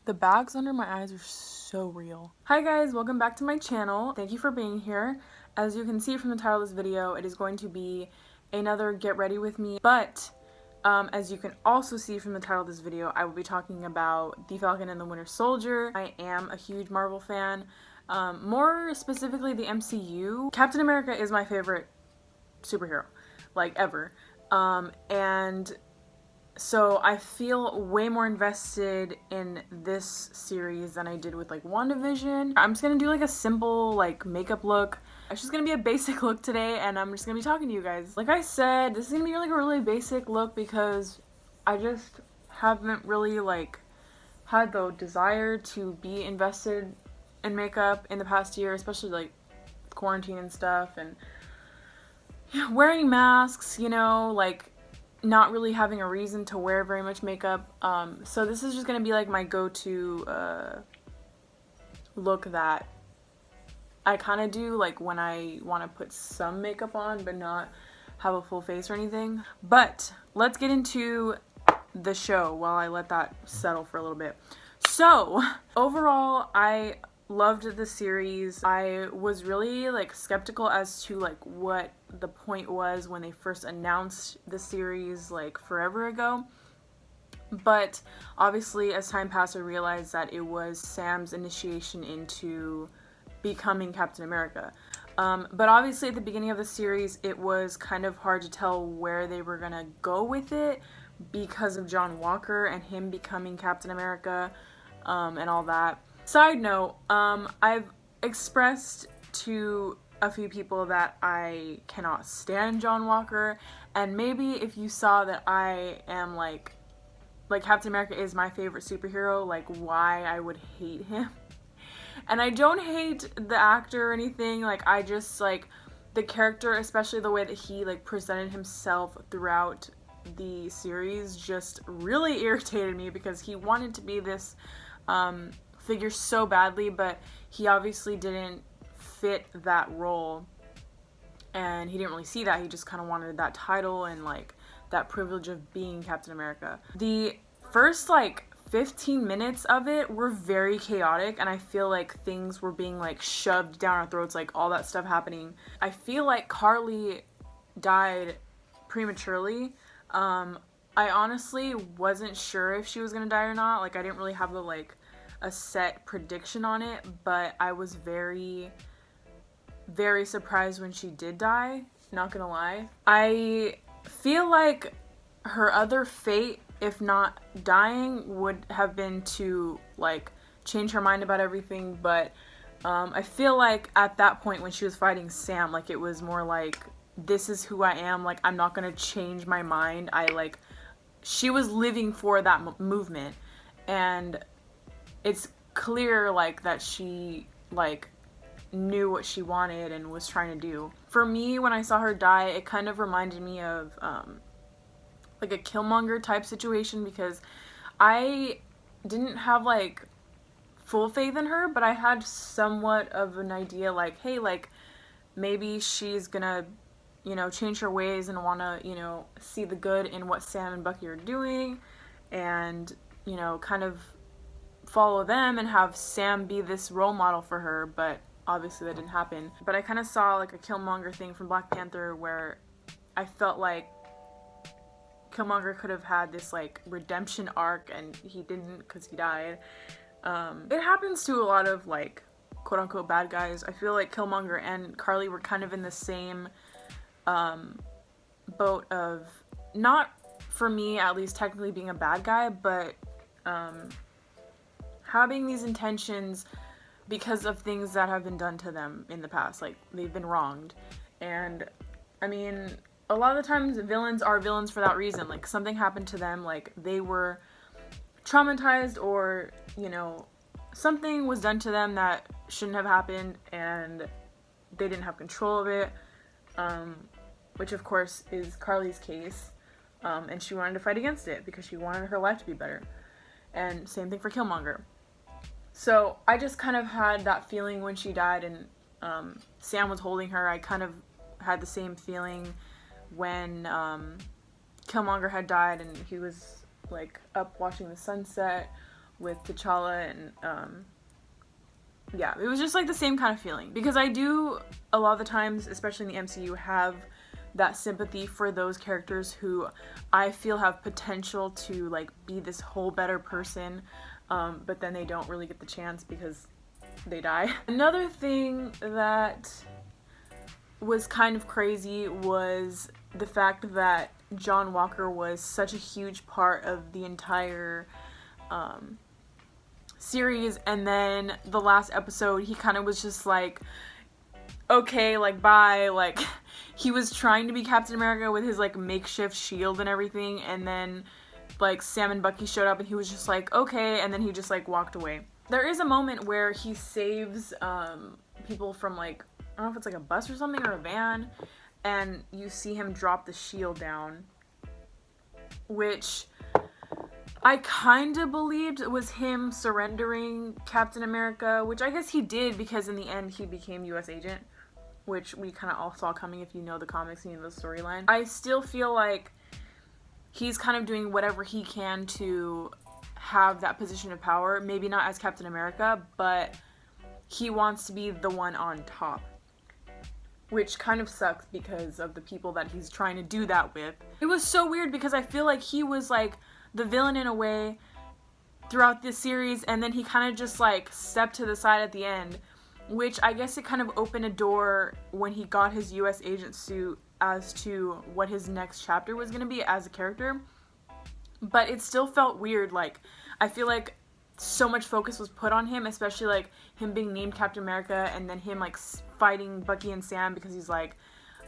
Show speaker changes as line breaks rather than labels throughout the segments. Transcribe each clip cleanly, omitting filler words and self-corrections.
The bags under my eyes are so real. Hi guys, welcome back to my channel. Thank you for being here. As you can see from the title of this video, it is going to be another get ready with me, but as you can also see from the title of this video, I will be talking about the Falcon and the Winter Soldier. I am a huge Marvel fan, more specifically the MCU. Captain America is my favorite superhero, like ever, and so I feel way more invested in this series than I did with like WandaVision. I'm just gonna do like a simple like makeup look. It's just gonna be a basic look today, and I'm just gonna be talking to you guys. Like I said, this is gonna be like a really basic look because I just haven't really like had the desire to be invested in makeup in the past year, especially like quarantine and stuff, and wearing masks, you know, like not really having a reason to wear very much makeup. So this is just gonna be like my go-to look that I kind of do like when I want to put some makeup on but not have a full face or anything. But let's get into the show while I let that settle for a little bit. So overall, I loved the series. I was really like skeptical as to like what the point was when they first announced the series like forever ago, but obviously as time passed I realized that it was Sam's initiation into becoming Captain America. But obviously at the beginning of the series it was kind of hard to tell where they were gonna go with it because of John Walker and him becoming Captain America, and all that. Side note, I've expressed to a few people that I cannot stand John Walker, and maybe if you saw that I am like Captain America is my favorite superhero, like why I would hate him. And I don't hate the actor or anything, like I just like the character, especially the way that he like presented himself throughout the series just really irritated me because he wanted to be this figure so badly, but he obviously didn't fit that role, and he didn't really see that. He just kind of wanted that title and like that privilege of being Captain America. The first like 15 minutes of it were very chaotic, and I feel like things were being like shoved down our throats, like all that stuff happening. I feel like Carly died prematurely. I honestly wasn't sure if she was gonna die or not. Like I didn't really have a set prediction on it, but I was very surprised when she did die, not gonna lie. I feel like her other fate, if not dying, would have been to like change her mind about everything, but I feel like at that point when she was fighting Sam, like it was more like, this is who I am, like I'm not gonna change my mind. She was living for that movement, and it's clear like that she like knew what she wanted and was trying to do. For me, when I saw her die, it kind of reminded me of like a Killmonger type situation, because I didn't have like full faith in her, but I had somewhat of an idea like, hey, like maybe she's gonna, you know, change her ways and wanna, you know, see the good in what Sam and Bucky are doing, and, you know, kind of follow them and have Sam be this role model for her. But obviously that didn't happen. But I kind of saw like a Killmonger thing from Black Panther where I felt like Killmonger could have had this like redemption arc, and he didn't because he died. It happens to a lot of like quote unquote bad guys. I feel like Killmonger and Carly were kind of in the same boat of, not for me at least technically being a bad guy, but having these intentions because of things that have been done to them in the past, like they've been wronged. And I mean, a lot of the times villains are villains for that reason. Like something happened to them, like they were traumatized, or, you know, something was done to them that shouldn't have happened and they didn't have control of it, which of course is Carly's case, and she wanted to fight against it because she wanted her life to be better. And same thing for Killmonger. So I just kind of had that feeling when she died and Sam was holding her. I kind of had the same feeling when Killmonger had died and he was like up watching the sunset with T'Challa, and yeah, it was just like the same kind of feeling, because I do a lot of the times, especially in the MCU, have that sympathy for those characters who I feel have potential to like be this whole better person, but then they don't really get the chance because they die. Another thing that was kind of crazy was the fact that John Walker was such a huge part of the entire series, and then the last episode he kind of was just like, okay, like, bye. Like, he was trying to be Captain America with his like makeshift shield and everything, and then like Sam and Bucky showed up and he was just like, okay, and then he just like walked away. There is a moment where he saves people from like, I don't know if it's like a bus or something or a van, and you see him drop the shield down, which I kind of believed it was him surrendering Captain America, which I guess he did, because in the end he became US agent, which we kind of all saw coming if you know the comics and you know the storyline. I still feel like he's kind of doing whatever he can to have that position of power, maybe not as Captain America, but he wants to be the one on top, which kind of sucks because of the people that he's trying to do that with. It was so weird because I feel like he was like the villain in a way throughout this series, and then he kind of just like stepped to the side at the end, which I guess it kind of opened a door when he got his US agent suit as to what his next chapter was going to be as a character. But it still felt weird. Like, I feel like so much focus was put on him, especially like him being named Captain America, and then him like fighting Bucky and Sam because he's like,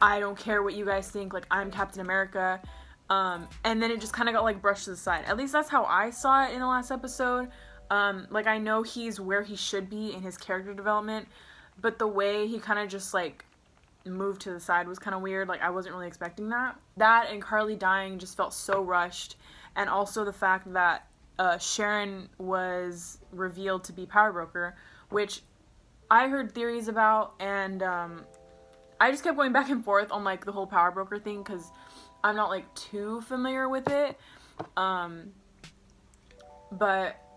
I don't care what you guys think, like, I'm Captain America. And then it just kind of got like brushed to the side. At least that's how I saw it in the last episode. Like, I know he's where he should be in his character development, but the way he kind of just like moved to the side was kind of weird. Like, I wasn't really expecting that. That and Carly dying just felt so rushed, and also the fact that Sharon was revealed to be Power Broker, which I heard theories about, and I just kept going back and forth on like the whole Power Broker thing because I'm not like too familiar with it. But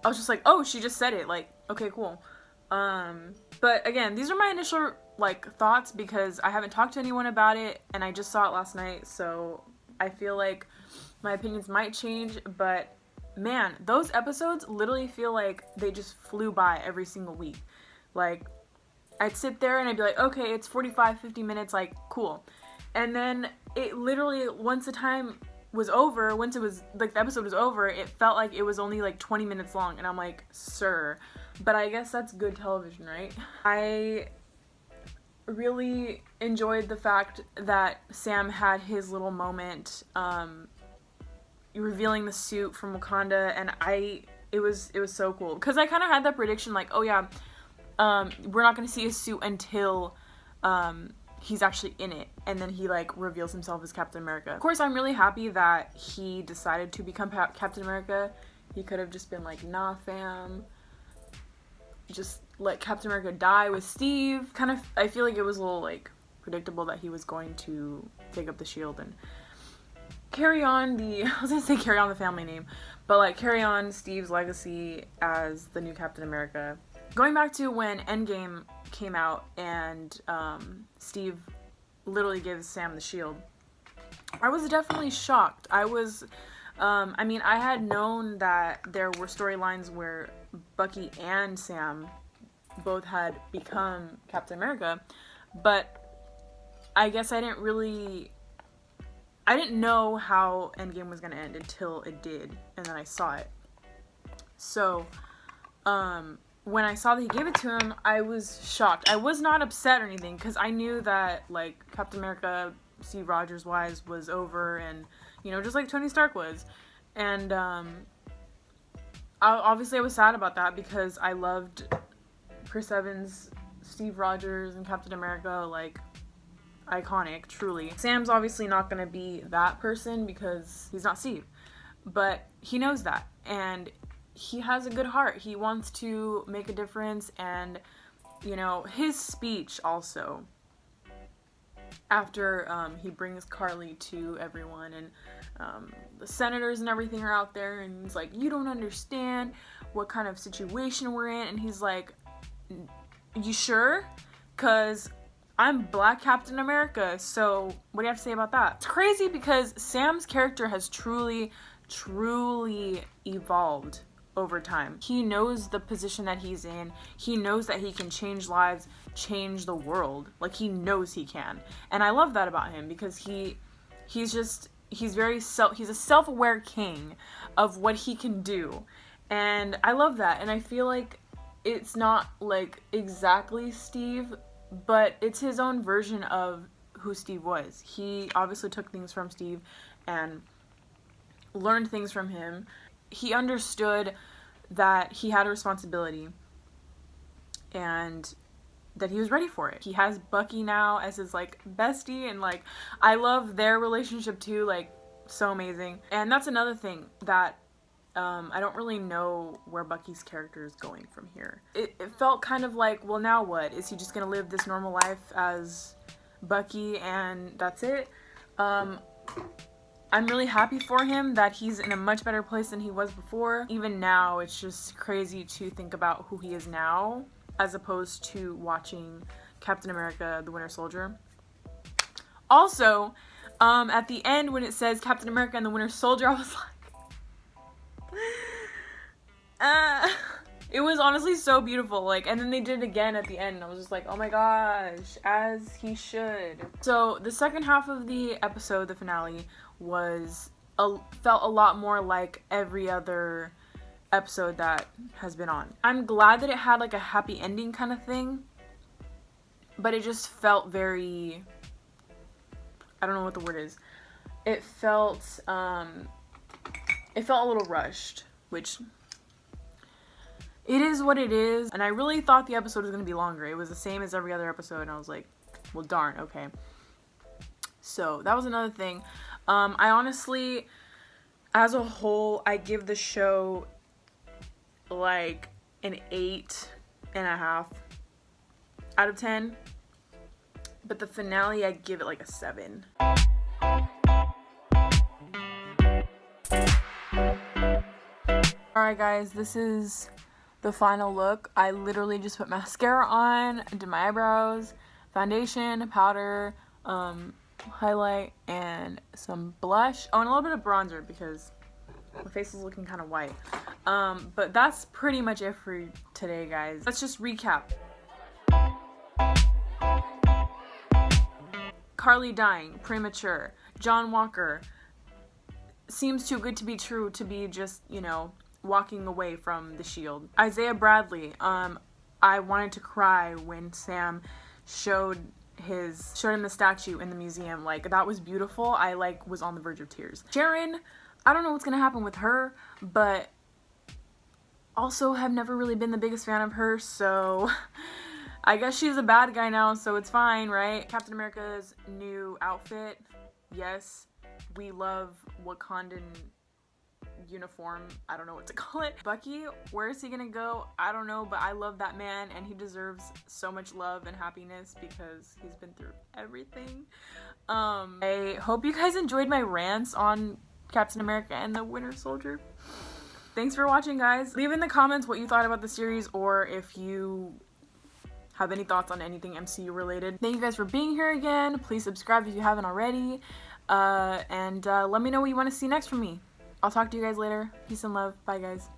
I was just like, oh, she just said it, like, okay, cool. But again, these are my initial like thoughts because I haven't talked to anyone about it and I just saw it last night, so I feel like my opinions might change. But man, those episodes literally feel like they just flew by every single week. Like, I'd sit there and I'd be like, okay, it's 45-50 minutes, like, cool. And then it literally, once it was like the episode was over, it felt like it was only like 20 minutes long, and I'm like, sir. But I guess that's good television, right? I really enjoyed the fact that Sam had his little moment revealing the suit from Wakanda, and it was so cool because I kind of had that prediction, like, oh yeah, we're not going to see his suit until he's actually in it, and then he like reveals himself as Captain America. Of course, I'm really happy that he decided to become Captain America. He could have just been like, nah fam, just let Captain America die with Steve. Kind of, I feel like it was a little like predictable that he was going to take up the shield and carry on the family name, but like carry on Steve's legacy as the new Captain America. Going back to when Endgame came out and Steve literally gives Sam the shield, I was definitely shocked. I mean, I had known that there were storylines where Bucky and Sam both had become Captain America, but I guess I didn't know how Endgame was going to end until it did, and then I saw it. So, when I saw that he gave it to him, I was shocked. I was not upset or anything, because I knew that, like, Captain America, Steve Rogers-wise, was over, and, you know, just like Tony Stark was. And, obviously I was sad about that, because I loved Chris Evans, Steve Rogers, and Captain America, like, iconic, truly. Sam's obviously not going to be that person, because he's not Steve. But he knows that, and he has a good heart. He wants to make a difference, and, you know, his speech also, after he brings Carly to everyone, and the senators and everything are out there, and he's like, you don't understand what kind of situation we're in, and he's like, you sure? Because I'm Black Captain America, so what do you have to say about that? It's crazy because Sam's character has truly evolved over time. He knows the position that he's in. He knows that he can change lives, change the world. Like, he knows he can. And I love that about him because he's a self-aware king of what he can do. And I love that. And I feel like it's not like exactly Steve, but it's his own version of who Steve was. He obviously took things from Steve and learned things from him. He understood that he had a responsibility and that he was ready for it. He has Bucky now as his like bestie, and like I love their relationship too, like so amazing. And that's another thing that I don't really know where Bucky's character is going from here. It felt kind of like, well, now what? Is he just gonna live this normal life as Bucky and that's it? I'm really happy for him that he's in a much better place than he was before. Even now, it's just crazy to think about who he is now as opposed to watching Captain America, the Winter Soldier. Also, at the end when it says Captain America and the Winter Soldier, I was like, it was honestly so beautiful. Like, and then they did it again at the end, and I was just like, oh my gosh, as he should. So the second half of the episode, the finale, felt a lot more like every other episode that has been on. I'm glad that it had like a happy ending kind of thing, but it just felt very, I don't know what the word is. It felt a little rushed, which it is what it is. And I really thought the episode was going to be longer. It was the same as every other episode, and I was like, well, darn, okay. So that was another thing. I honestly, as a whole, I give the show like an 8.5 out of 10. But the finale, I give it like a 7. Alright guys, this is the final look. I literally just put mascara on, did my eyebrows, foundation, powder, highlight, and some blush. Oh, and a little bit of bronzer because my face is looking kind of white. But that's pretty much it for today, guys. Let's just recap. Carly dying, premature. John Walker seems too good to be true to be just, you know, walking away from the shield. Isaiah Bradley, I wanted to cry when Sam showed him the statue in the museum. Like, that was beautiful. I like was on the verge of tears. Sharon, I don't know what's gonna happen with her, but also have never really been the biggest fan of her, so I guess she's a bad guy now, so it's fine, right? Captain America's new outfit, yes, we love Wakandan uniform, I don't know what to call it. Bucky, where is he gonna go? I don't know, but I love that man, and he deserves so much love and happiness because he's been through everything. I hope you guys enjoyed my rants on Captain America and the Winter Soldier. Thanks for watching, guys. Leave in the comments what you thought about the series, or if you have any thoughts on anything MCU related. Thank you guys for being here again. Please subscribe if you haven't already, and let me know what you want to see next from me. I'll talk to you guys later. Peace and love. Bye, guys.